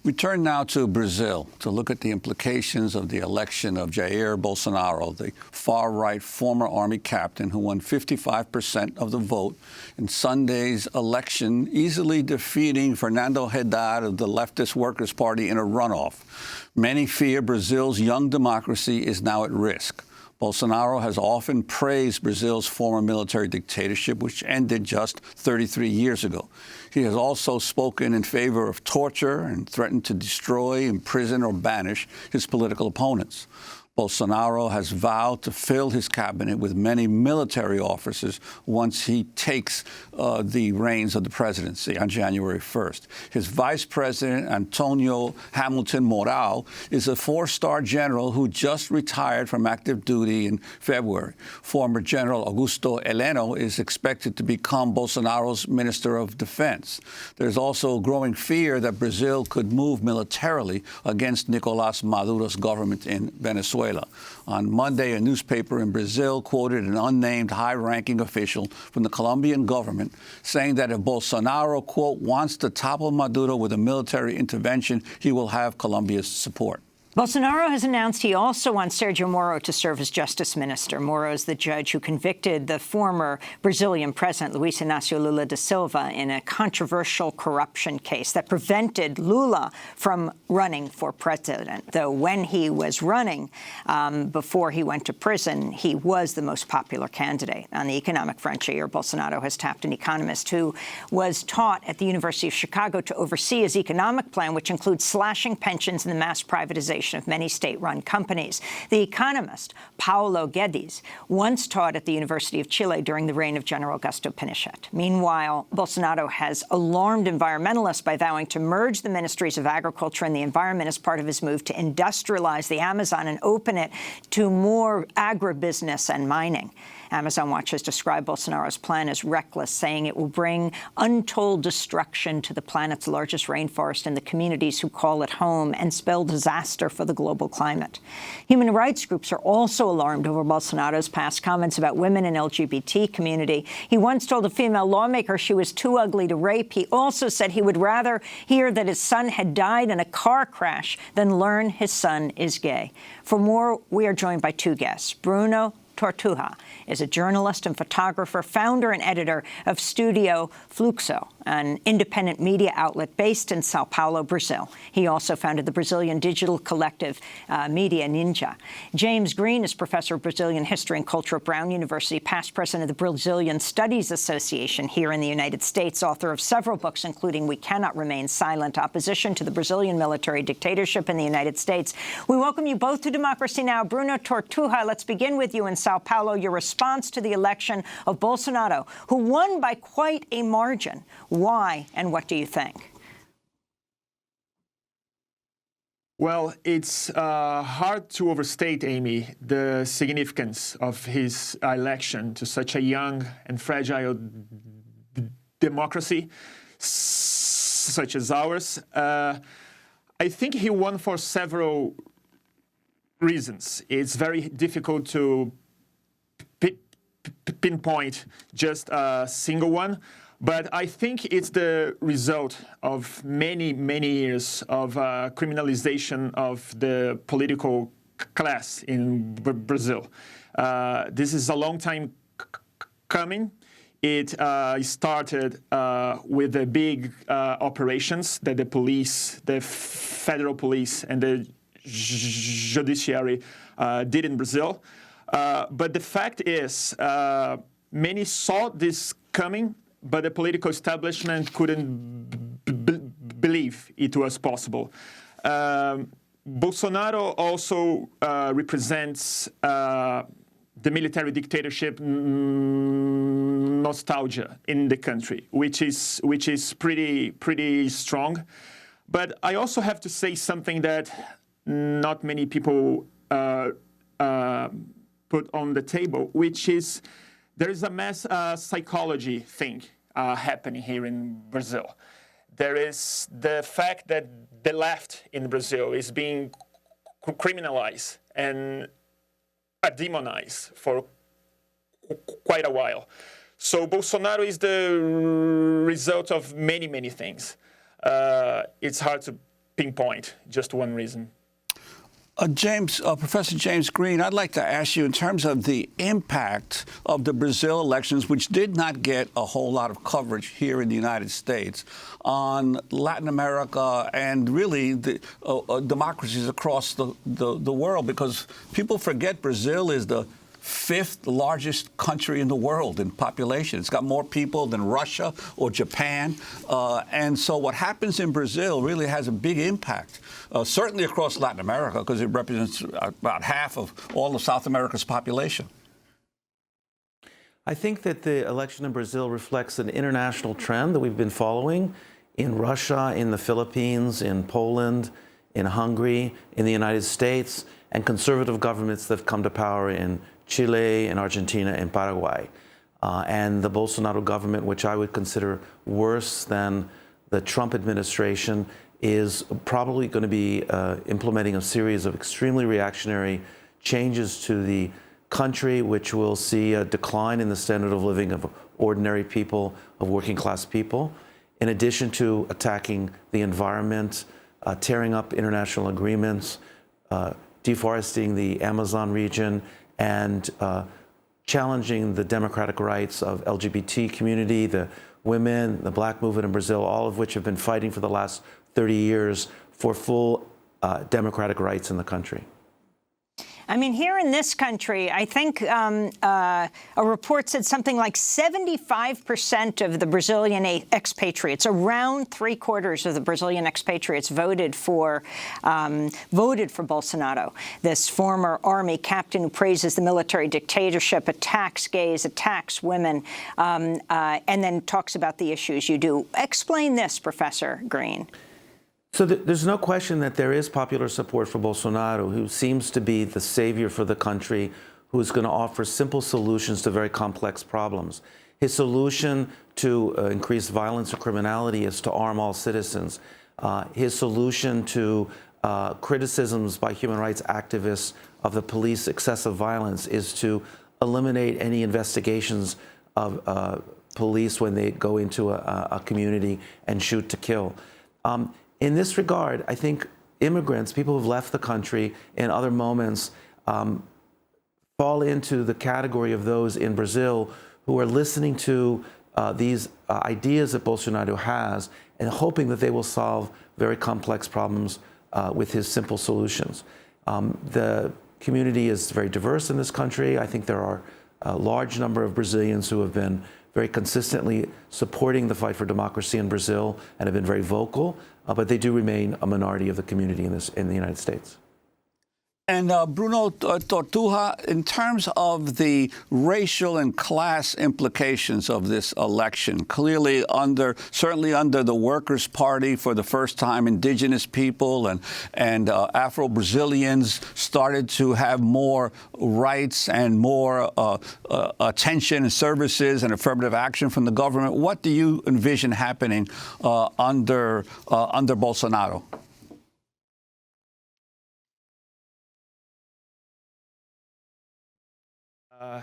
We turn now to Brazil to look at the implications of the election of Jair Bolsonaro, the far-right former army captain who won 55% of the vote in Sunday's election, easily defeating Fernando Haddad of the leftist Workers' Party in a runoff. Many fear Brazil's young democracy is now at risk. Bolsonaro has often praised Brazil's former military dictatorship, which ended just 33 years ago. He has also spoken in favor of torture and threatened to destroy, imprison, or banish his political opponents. Bolsonaro has vowed to fill his cabinet with many military officers once he takes the reins of the presidency on January 1st. His vice president, Antonio Hamilton Mourão, is a four-star general who just retired from active duty in February. Former General Augusto Heleno is expected to become Bolsonaro's Minister of Defense. There's also growing fear that Brazil could move militarily against Nicolás Maduro's government in Venezuela. On Monday, a newspaper in Brazil quoted an unnamed high-ranking official from the Colombian government saying that if Bolsonaro, quote, wants to topple Maduro with a military intervention, he will have Colombia's support. Bolsonaro has announced he also wants Sergio Moro to serve as justice minister. Moro is the judge who convicted the former Brazilian president, Luiz Inácio Lula da Silva, in a controversial corruption case that prevented Lula from running for president. Though when he was running, before he went to prison, he was the most popular candidate. On the economic front, Jair Bolsonaro has tapped an economist who was taught at the University of Chicago to oversee his economic plan, which includes slashing pensions and the mass privatization of many state-run companies. The economist, Paulo Guedes, once taught at the University of Chile during the reign of General Augusto Pinochet. Meanwhile, Bolsonaro has alarmed environmentalists by vowing to merge the ministries of agriculture and the environment as part of his move to industrialize the Amazon and open it to more agribusiness and mining. Amazon Watch has described Bolsonaro's plan as reckless, saying it will bring untold destruction to the planet's largest rainforest and the communities who call it home and spell disaster for the global climate. Human rights groups are also alarmed over Bolsonaro's past comments about women and LGBT community. He once told a female lawmaker she was too ugly to rape. He also said he would rather hear that his son had died in a car crash than learn his son is gay. For more, we are joined by two guests. Bruno Torturra is a journalist and photographer, founder and editor of Studio Fluxo, an independent media outlet based in Sao Paulo, Brazil. He also founded the Brazilian digital collective Media Ninja. James Green is professor of Brazilian history and culture at Brown University, past president of the Brazilian Studies Association here in the United States, author of several books, including We Cannot Remain Silent, Opposition to the Brazilian Military Dictatorship in the United States. We welcome you both to Democracy Now! Bruno Torturra, let's begin with you in Sao Paulo, your response to the election of Bolsonaro, who won by quite a margin. Why and what do you think? Well, it's hard to overstate, Amy, the significance of his election to such a young and fragile democracy such as ours. I think he won for several reasons. It's very difficult to pinpoint just a single one, but I think it's the result of many, many years of criminalization of the political class in Brazil. This is a long time coming. It started with the big operations that the police, the federal police and the judiciary did in Brazil. But the fact is, many saw this coming, but the political establishment couldn't believe it was possible. Bolsonaro also represents the military dictatorship nostalgia in the country, which is pretty strong. But I also have to say something that not many people put on the table, which is there is a mass psychology thing happening here in Brazil. There is the fact that the left in Brazil is being criminalized and demonized for quite a while. So Bolsonaro is the result of many, many things. It's hard to pinpoint just one reason. Professor James Green, I'd like to ask you in terms of the impact of the Brazil elections, which did not get a whole lot of coverage here in the United States, on Latin America and really the democracies across the world, because people forget Brazil is the fifth largest country in the world in population. It's got more people than Russia or Japan. And so what happens in Brazil really has a big impact, certainly across Latin America, because it represents about half of all of South America's population. I think that the election in Brazil reflects an international trend that we've been following in Russia, in the Philippines, in Poland, in Hungary, in the United States, and conservative governments that have come to power in Chile, in Argentina, and Paraguay. And the Bolsonaro government, which I would consider worse than the Trump administration, is probably going to be implementing a series of extremely reactionary changes to the country, which will see a decline in the standard of living of ordinary people, of working class people, in addition to attacking the environment, tearing up international agreements, deforesting the Amazon region, and challenging the democratic rights of LGBT community, the women, the black movement in Brazil, all of which have been fighting for the last 30 years for full democratic rights in the country. I mean, here in this country, I think a report said something like 75% of the Brazilian expatriates, around 3/4 of the Brazilian expatriates, voted for Bolsonaro, this former army captain who praises the military dictatorship, attacks gays, attacks women, and then talks about the issues you do. Explain this, Professor Green. So there's no question that there is popular support for Bolsonaro, who seems to be the savior for the country, who's going to offer simple solutions to very complex problems. His solution to increase violence or criminality is to arm all citizens. His solution to criticisms by human rights activists of the police excessive violence is to eliminate any investigations of police when they go into a community and shoot to kill. In this regard, I think immigrants, people who've left the country in other moments, fall into the category of those in Brazil who are listening to these ideas that Bolsonaro has and hoping that they will solve very complex problems with his simple solutions. The community is very diverse in this country. I think there are a large number of Brazilians who have been very consistently supporting the fight for democracy in Brazil and have been very vocal, but they do remain a minority of the community in the United States. And Bruno Torturra, in terms of the racial and class implications of this election, clearly certainly under the Workers' Party, for the first time, indigenous people and Afro-Brazilians started to have more rights and more attention and services and affirmative action from the government. What do you envision happening under Bolsonaro?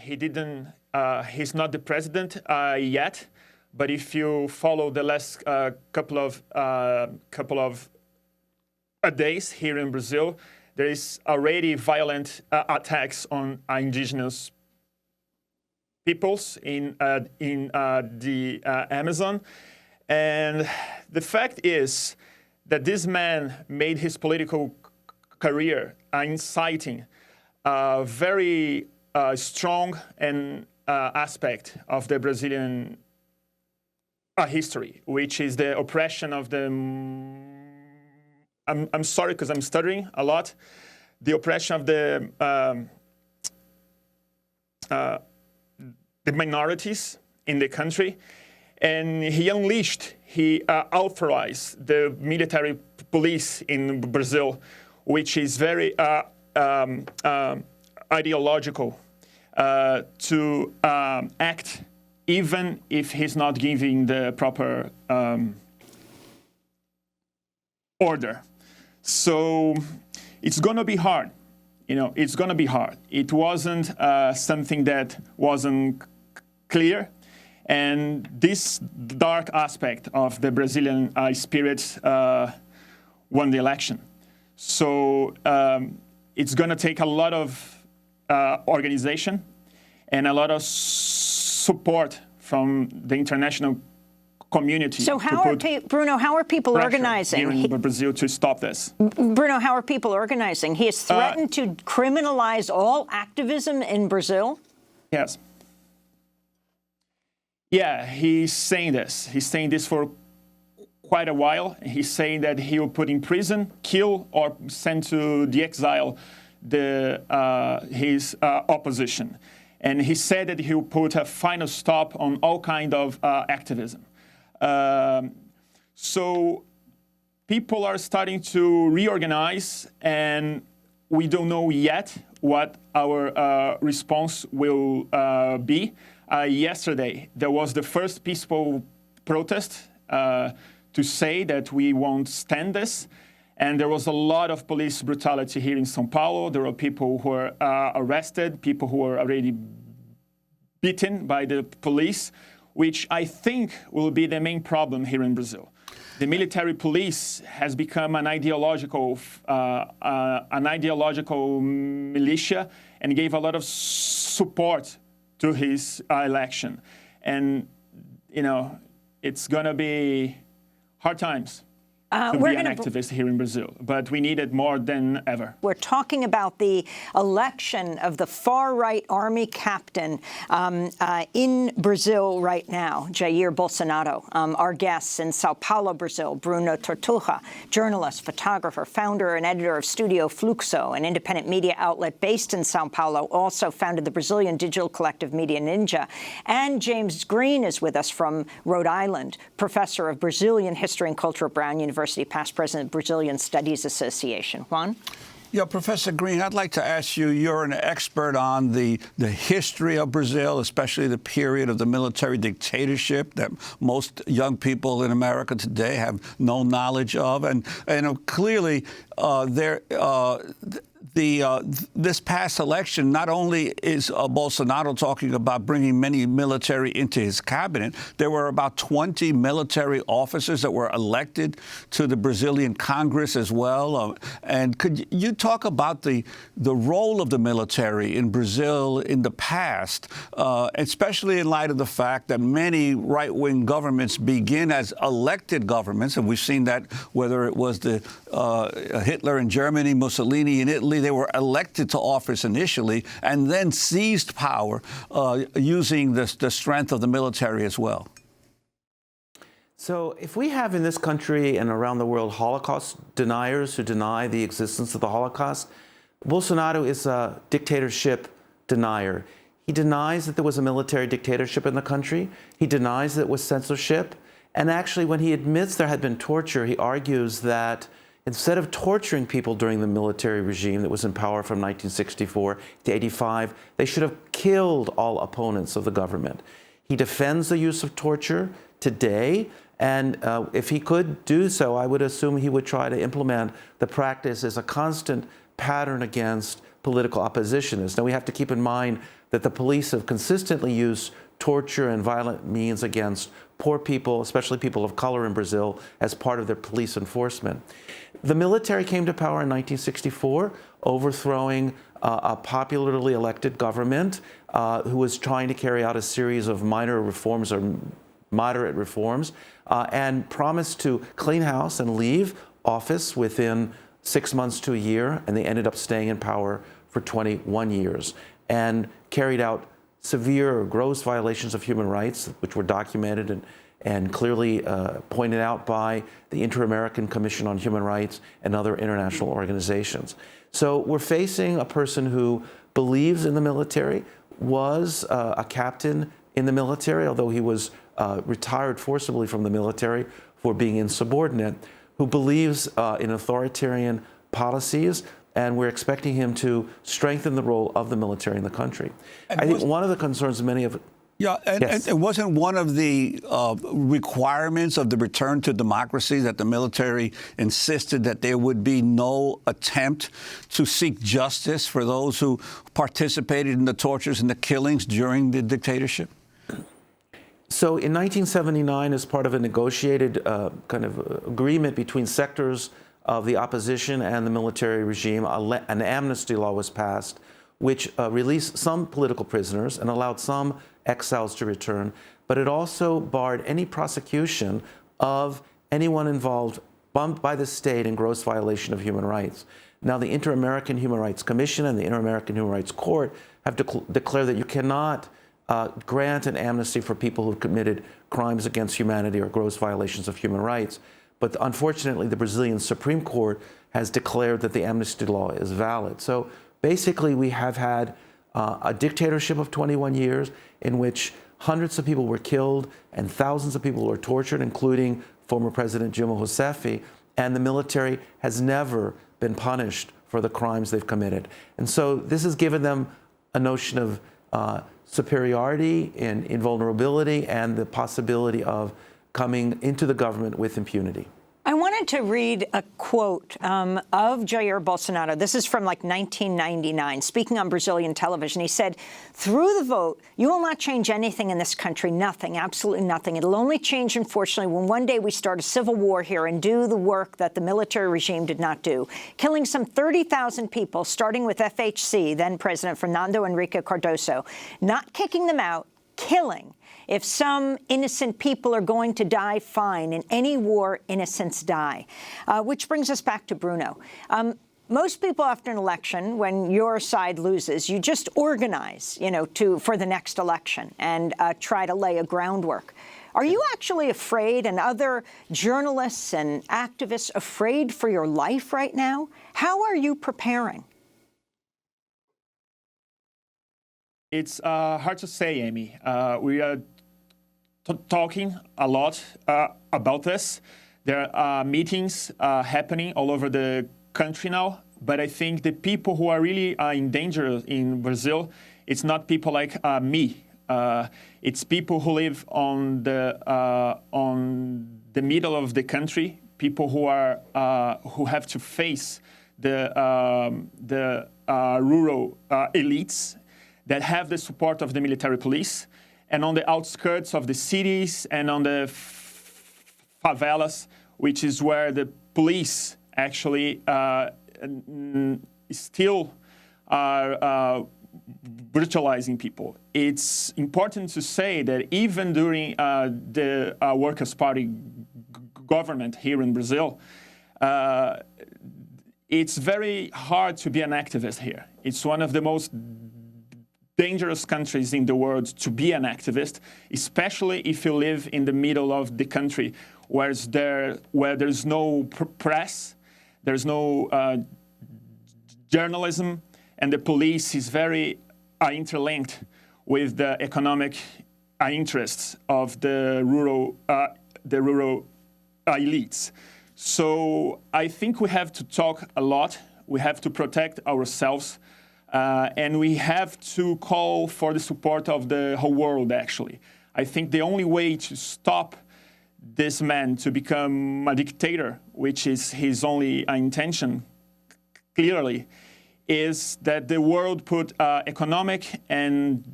He's not the president yet, but if you follow the last couple of days here in Brazil, there is already violent attacks on indigenous peoples in the Amazon. And the fact is that this man made his political career inciting very strong aspect of the Brazilian history, which is the oppression of the, I'm sorry because I'm stuttering a lot, the oppression of the minorities in the country. And he authorized the military police in Brazil, which is very ideological, to act even if he's not giving the proper order. So it's going to be hard. It's going to be hard. It wasn't something that wasn't clear. And this dark aspect of the Brazilian spirit won the election. So it's going to take a lot of organization and a lot of support from the international community. So Bruno, how are people organizing here in Brazil to stop this? Bruno, how are people organizing? He has threatened to criminalize all activism in Brazil? Yes. Yeah, he's saying this. He's saying this for quite a while. He's saying that he will put in prison, kill, or send to the exile his opposition. And he said that he will put a final stop on all kind of activism. So people are starting to reorganize, and we don't know yet what our response will be. Yesterday, there was the first peaceful protest to say that we won't stand this. And there was a lot of police brutality here in São Paulo. There were people who were arrested, people who were already beaten by the police, which I think will be the main problem here in Brazil. The military police has become an ideological militia and gave a lot of support to his election. And, you know, it's going to be hard times to be an activist here in Brazil, but we need it more than ever. We're talking about the election of the far-right army captain in Brazil right now, Jair Bolsonaro. Our guests in Sao Paulo, Brazil, Bruno Torturra, journalist, photographer, founder and editor of Studio Fluxo, an independent media outlet based in Sao Paulo, also founded the Brazilian digital collective Media Ninja. And James Green is with us from Rhode Island, professor of Brazilian history and culture at Brown University, past president of Brazilian Studies Association. Juan? Yeah, Professor Green, I'd like to ask you, you're an expert on the history of Brazil, especially the period of the military dictatorship that most young people in America today have no knowledge of. And clearly, this past election, not only is Bolsonaro talking about bringing many military into his cabinet, there were about 20 military officers that were elected to the Brazilian Congress as well. And could you talk about the role of the military in Brazil in the past, especially in light of the fact that many right-wing governments begin as elected governments, and we've seen that whether it was the Hitler in Germany, Mussolini in Italy, they were elected to office initially and then seized power using the strength of the military as well. So if we have in this country and around the world Holocaust deniers who deny the existence of the Holocaust, Bolsonaro is a dictatorship denier. He denies that there was a military dictatorship in the country. He denies that it was censorship. And actually, when he admits there had been torture, he argues that instead of torturing people during the military regime that was in power from 1964 to 85, they should have killed all opponents of the government. He defends the use of torture today, and if he could do so, I would assume he would try to implement the practice as a constant pattern against political oppositionists. Now, we have to keep in mind that the police have consistently used torture and violent means against poor people, especially people of color in Brazil, as part of their police enforcement. The military came to power in 1964, overthrowing a popularly elected government who was trying to carry out a series of minor reforms or moderate reforms, and promised to clean house and leave office within 6 months to a year, and they ended up staying in power for 21 years and carried out severe or gross violations of human rights, which were documented and clearly pointed out by the Inter-American Commission on Human Rights and other international organizations. So we're facing a person who believes in the military, was a captain in the military, although he was retired forcibly from the military for being insubordinate, who believes in authoritarian policies, and we're expecting him to strengthen the role of the military in the country. I think one of the concerns many of and wasn't one of the requirements of the return to democracy that the military insisted that there would be no attempt to seek justice for those who participated in the tortures and the killings during the dictatorship? So in 1979, as part of a negotiated kind of agreement between sectors of the opposition and the military regime, an amnesty law was passed, which released some political prisoners and allowed some exiles to return, but it also barred any prosecution of anyone involved by the state in gross violation of human rights. Now, the Inter-American Human Rights Commission and the Inter-American Human Rights Court have declared that you cannot grant an amnesty for people who have committed crimes against humanity or gross violations of human rights. But unfortunately, the Brazilian Supreme Court has declared that the amnesty law is valid. So basically, we have had a dictatorship of 21 years in which hundreds of people were killed and thousands of people were tortured, including former President Dilma Rousseff, and the military has never been punished for the crimes they've committed. And so this has given them a notion of superiority and invulnerability and the possibility of coming into the government with impunity. I wanted to read a quote of Jair Bolsonaro. This is from like 1999, speaking on Brazilian television. He said, "Through the vote, you will not change anything in this country, nothing, absolutely nothing. It'll only change, unfortunately, when one day we start a civil war here and do the work that the military regime did not do, killing some 30,000 people, starting with FHC, then President Fernando Henrique Cardoso, not kicking them out, killing. If some innocent people are going to die, fine. In any war, innocents die." Which brings us back to Bruno. Most people after an election, when your side loses, you just organize, for the next election and try to lay a groundwork. Are you actually afraid, and other journalists and activists afraid for your life right now? How are you preparing? It's hard to say, Amy. We are talking a lot about this. There are meetings happening all over the country now, but I think the people who are really in danger in Brazil, it's not people like me. It's people who live on the middle of the country, people who are who have to face the rural elites that have the support of the military police, and on the outskirts of the cities and on the favelas, which is where the police actually still are brutalizing people. It's important to say that even during the Workers' Party government here in Brazil, it's very hard to be an activist here. It's one of the most dangerous countries in the world to be an activist, especially if you live in the middle of the country, where there's no press, there's no journalism, and the police is very interlinked with the economic interests of the rural elites. So I think we have to talk a lot. We have to protect ourselves. And we have to call for the support of the whole world, actually. I think the only way to stop this man to become a dictator, which is his only intention, clearly, is that the world put economic and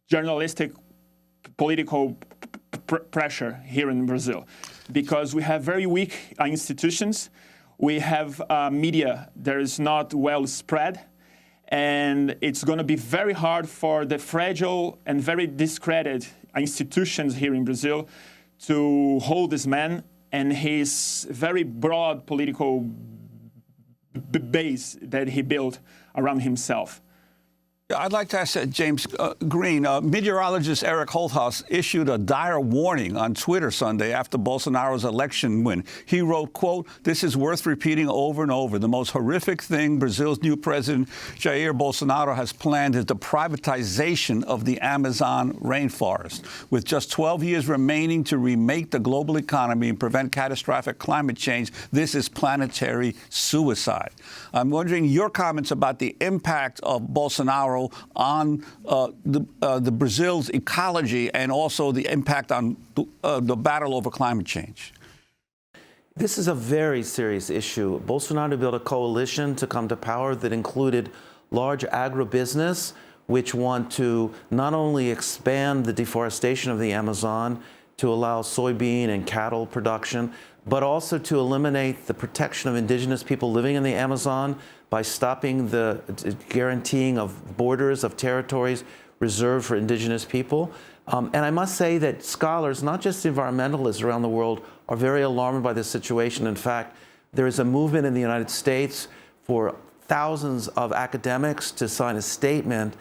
journalistic political pressure here in Brazil. Because we have very weak institutions. We have media that is not well spread. And it's going to be very hard for the fragile and very discredited institutions here in Brazil to hold this man and his very broad political base that he built around himself. I'd like to ask James Green. Meteorologist Eric Holthaus issued a dire warning on Twitter Sunday after Bolsonaro's election win. He wrote, quote, "This is worth repeating over and over. The most horrific thing Brazil's new president, Jair Bolsonaro, has planned is the privatization of the Amazon rainforest. With just 12 years remaining to remake the global economy and prevent catastrophic climate change, this is planetary suicide." I'm wondering your comments about the impact of Bolsonaro on the Brazil's ecology and also the impact on the battle over climate change. This is a very serious issue. Bolsonaro built a coalition to come to power that included large agribusiness, which want to not only expand the deforestation of the Amazon to allow soybean and cattle production, but also to eliminate the protection of indigenous people living in the Amazon by stopping the guaranteeing of borders of territories reserved for indigenous people. And I must say that scholars, not just environmentalists around the world, are very alarmed by this situation. In fact, there is a movement in the United States for thousands of academics to sign a statement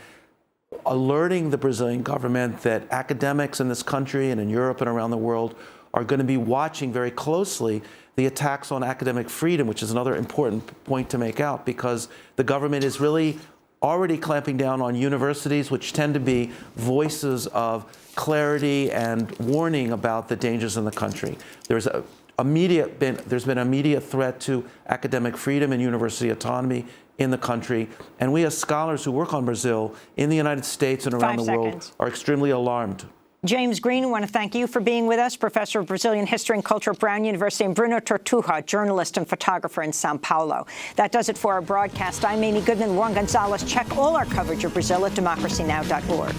alerting the Brazilian government that academics in this country and in Europe and around the world are going to be watching very closely the attacks on academic freedom, which is another important point to make out, because the government is really already clamping down on universities, which tend to be voices of clarity and warning about the dangers in the country. There's been immediate threat to academic freedom and university autonomy in the country. And we as scholars who work on Brazil in the United States and around the world are extremely alarmed. James Green, I want to thank you for being with us, professor of Brazilian history and culture at Brown University, and Bruno Torturra, journalist and photographer in Sao Paulo. That does it for our broadcast. I'm Amy Goodman. Juan Gonzalez. Check all our coverage of Brazil at democracynow.org.